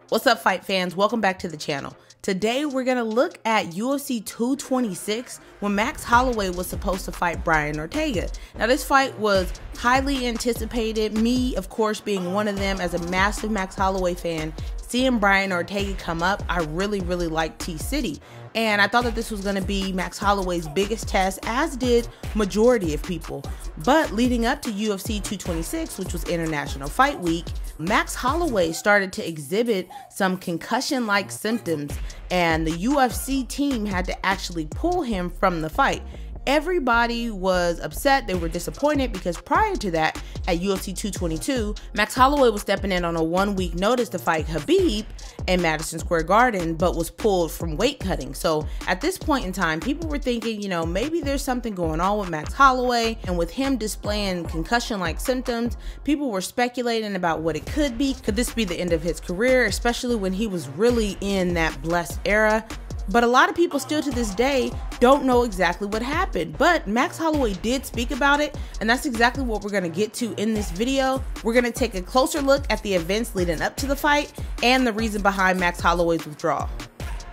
What's up, fight fans? Welcome back to the channel. Today we're going to look at UFC 226 when Max Holloway was supposed to fight Brian Ortega. Now this fight was highly anticipated, me of course being one of them. As a massive Max Holloway fan, seeing Brian Ortega come up, I really liked T-City. And I thought that this was going to be Max Holloway's biggest test, as did majority of people. But leading up to UFC 226, which was International Fight Week, Max Holloway started to exhibit some concussion-like symptoms, and the UFC team had to actually pull him from the fight. Everybody was upset, they were disappointed, because prior to that, at UFC 222, Max Holloway was stepping in on a 1-week notice to fight Khabib in Madison Square Garden, but was pulled from weight cutting. So at this point in time, people were thinking, you know, maybe there's something going on with Max Holloway, and with him displaying concussion-like symptoms, people were speculating about what it could be. Could this be the end of his career, especially when he was really in that blessed era? But a lot of people still to this day don't know exactly what happened. But Max Holloway did speak about it, and that's exactly what we're going to get to in this video. We're going to take a closer look at the events leading up to the fight and the reason behind Max Holloway's withdrawal.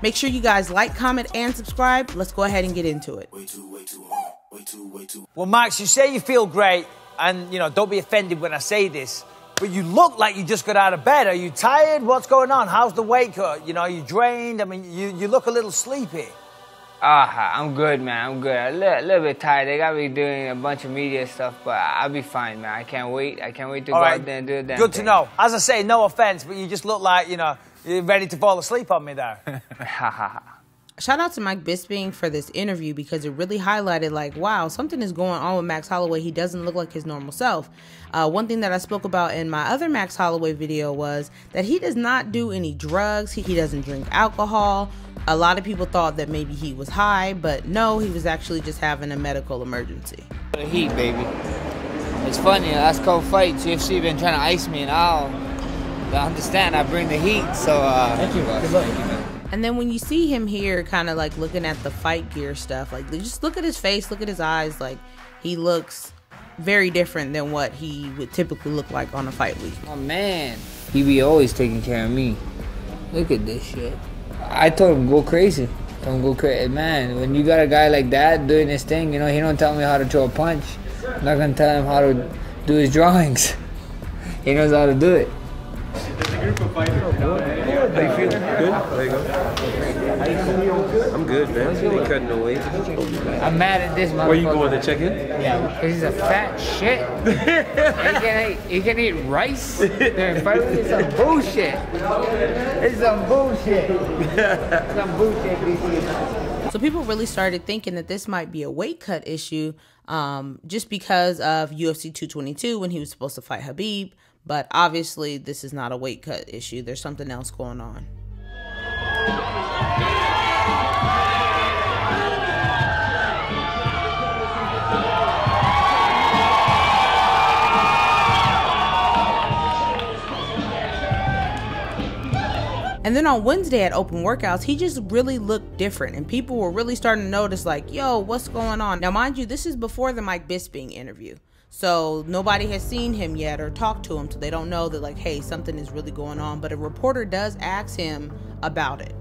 Make sure you guys like, comment, and subscribe. Let's go ahead and get into it. Well, Max, you say you feel great, and, you know, don't be offended when I say this, but you look like you just got out of bed. Are you tired? What's going on? How's the weight cut? You know, are you drained? I mean, you look a little sleepy. I'm good, man. I'm good. A little bit tired. They got me doing a bunch of media stuff, but I'll be fine, man. I can't wait. I can't wait to go out there and do it. Good to know. As I say, no offense, but you just look like, you know, you're ready to fall asleep on me there. Shout out to Mike Bisping for this interview, because it really highlighted, like, wow, something is going on with Max Holloway. He doesn't look like his normal self. One thing that I spoke about in my other Max Holloway video was that he does not do any drugs. He doesn't drink alcohol. A lot of people thought that maybe he was high, but no, he was actually just having a medical emergency. The heat, baby. It's funny, last couple fights, UFC been trying to ice me, and I understand I bring the heat, so thank you, good luck. Thank you, man. And then when you see him here kind of like looking at the fight gear stuff, like just look at his face, look at his eyes, like he looks very different than what he would typically look like on a fight week. Oh man, he be always taking care of me. Look at this shit. I told him go crazy. Don't go crazy. Man, when you got a guy like that doing his thing, you know, he don't tell me how to throw a punch. I'm not gonna tell him how to do his drawings. He knows how to do it. There's a group of fighters. How you feeling? Good? There you go. I'm good, man. He ain't cutting no weight. I'm mad at this motherfucker. Where you going to check in? Yeah, because he's a fat shit. he can eat rice during fight. It's some bullshit. It's some bullshit. Some bullshit, DC. So people really started thinking that this might be a weight cut issue, just because of UFC 222 when he was supposed to fight Khabib. But obviously, this is not a weight cut issue. There's something else going on. And then on Wednesday at Open Workouts, he just really looked different, and people were really starting to notice, like, yo, what's going on? Now, mind you, this is before the Mike Bisping interview. So nobody has seen him yet or talked to him, so they don't know that, like, hey, something is really going on. But a reporter does ask him about it.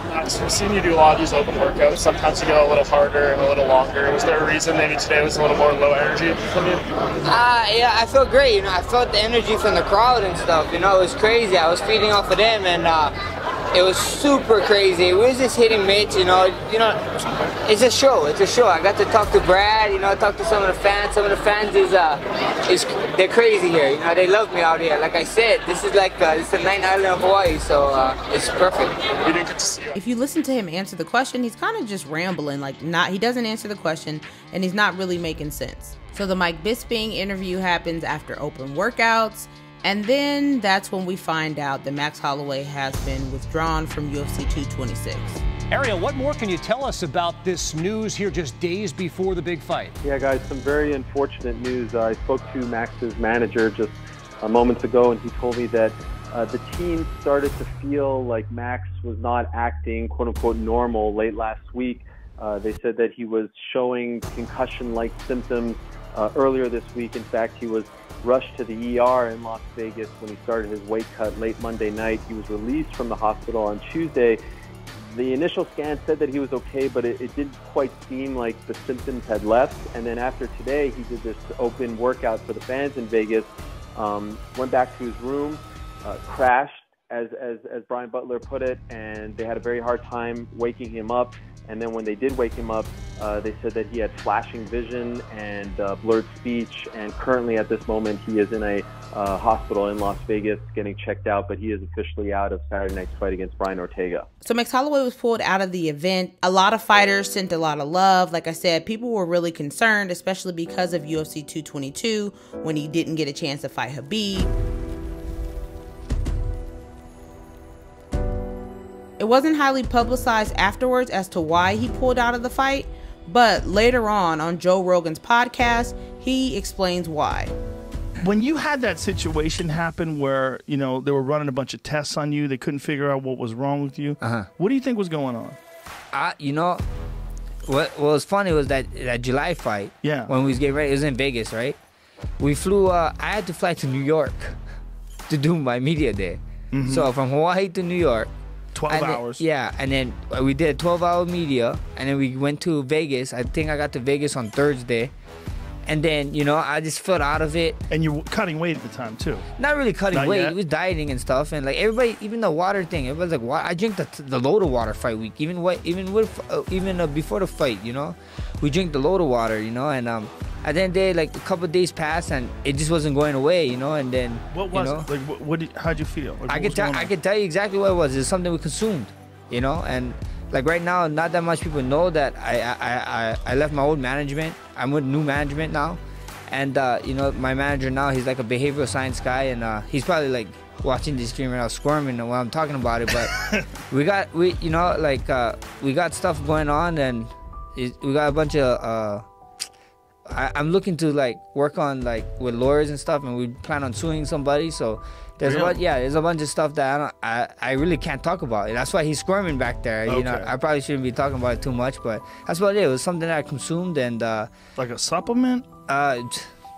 Max, we've seen you do a lot of these open workouts. Sometimes you go a little harder and a little longer. Was there a reason maybe today was a little more low energy from you? Yeah, I felt great. You know, I felt the energy from the crowd and stuff. You know, it was crazy. I was feeding off of them, and it was super crazy. We was just hitting mitts, you know, it's a show, it's a show. I got to talk to Brad, you know, I talked to some of the fans. Some of the fans they're crazy here, you know, they love me out here. Like I said, this is like, it's the 9th island of Hawaii, so it's perfect. We didn't get to see you. If you listen to him answer the question, he's kind of just rambling, like he doesn't answer the question, and he's not really making sense. So the Mike Bisping interview happens after Open Workouts. And then that's when we find out that Max Holloway has been withdrawn from UFC 226. Ariel, what more can you tell us about this news here just days before the big fight? Yeah, guys, some very unfortunate news. I spoke to Max's manager just moments ago, and he told me that the team started to feel like Max was not acting, quote-unquote, normal late last week. They said that he was showing concussion-like symptoms earlier this week. In fact, he was rushed to the ER in Las Vegas when he started his weight cut late Monday night. He was released from the hospital on Tuesday. The initial scan said that he was okay, but it didn't quite seem like the symptoms had left. And then after today, he did this open workout for the fans in Vegas, went back to his room, crashed, as Brian Butler put it, and they had a very hard time waking him up. And then when they did wake him up, they said that he had flashing vision and blurred speech. And currently at this moment, he is in a hospital in Las Vegas getting checked out, but he is officially out of Saturday night's fight against Brian Ortega. So Max Holloway was pulled out of the event. A lot of fighters sent a lot of love. Like I said, people were really concerned, especially because of UFC 222 when he didn't get a chance to fight Khabib. It wasn't highly publicized afterwards as to why he pulled out of the fight, but later on Joe Rogan's podcast, he explains why. When you had that situation happen where, you know, they were running a bunch of tests on you, they couldn't figure out what was wrong with you, what do you think was going on? You know, what was funny was that July fight, when we was getting ready, it was in Vegas, right? We flew, I had to fly to New York to do my media day. So from Hawaii to New York, 12 hours. Yeah, and then we did a 12-hour media, and then we went to Vegas. I think I got to Vegas on Thursday. And then, you know, I just felt out of it. And you were cutting weight at the time, too. Not really cutting weight. It was dieting and stuff. And, like, everybody, even the water thing, everybody's like, I drink the load of water fight week. Even before the fight, you know. We drink the load of water, you know. And at the end of the day, like, a couple of days passed, and it just wasn't going away, you know. And then, what was it? Like, how'd you feel? Like, I could tell you exactly what it was. It's something we consumed, you know. And, like, right now, not that much people know that I left my old management. I'm with new management now. And, you know, my manager now, he's like a behavioral science guy. And he's probably, like, watching this stream right now, squirming while I'm talking about it. But we got stuff going on. And we got a bunch of... I'm looking to, like, work on, like, with lawyers and stuff. And we plan on suing somebody. So... There's a bunch of stuff that I really can't talk about. That's why he's squirming back there. You know, I probably shouldn't be talking about it too much, but that's what it is. It was something that I consumed, and like a supplement. I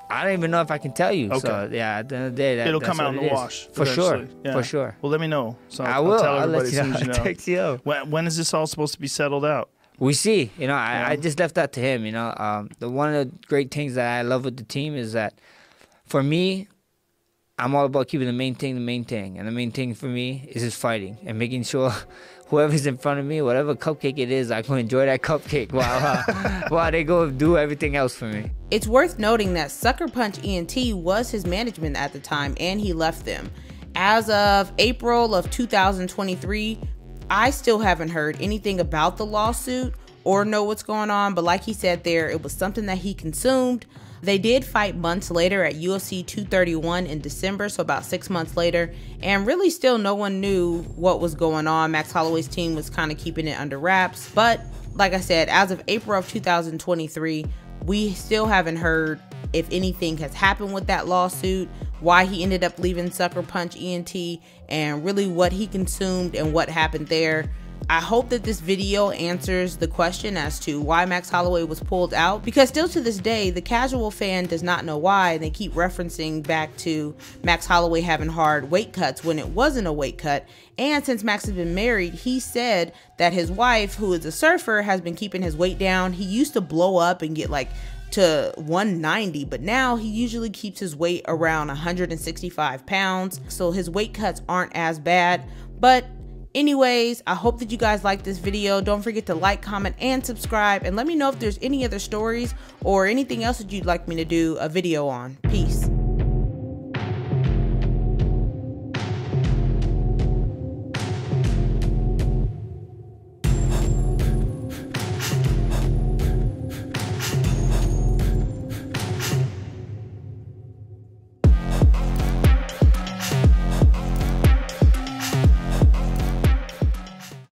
don't even know if I can tell you. Okay. So yeah, at the end of the day, it'll come out in the wash for sure. Yeah. For sure. Well, let me know. So I will. I'll tell everybody as soon as you know. Text you. When is this all supposed to be settled out? We see. You know, I just left that to him. You know, one of the great things that I love with the team is that, for me, I'm all about keeping the main thing. And the main thing for me is just fighting and making sure whoever's in front of me, whatever cupcake it is, I can enjoy that cupcake while they go do everything else for me. It's worth noting that Sucker Punch ENT was his management at the time, and he left them. As of April of 2023, I still haven't heard anything about the lawsuit or know what's going on, but like he said there, it was something that he consumed. They did fight months later at UFC 231 in December, so about 6 months later, and really still no one knew what was going on. Max Holloway's team was kind of keeping it under wraps, but like I said, as of April of 2023, we still haven't heard if anything has happened with that lawsuit, why he ended up leaving Sucker Punch ENT, and really what he consumed and what happened there. I hope that this video answers the question as to why Max Holloway was pulled out, because still to this day, the casual fan does not know why, and they keep referencing back to Max Holloway having hard weight cuts when it wasn't a weight cut. And since Max has been married, he said that his wife, who is a surfer, has been keeping his weight down. He used to blow up and get like to 190, but now he usually keeps his weight around 165 pounds. So his weight cuts aren't as bad, but anyways, I hope that you guys like this video. Don't forget to like, comment, and subscribe. And let me know if there's any other stories or anything else that you'd like me to do a video on. Peace.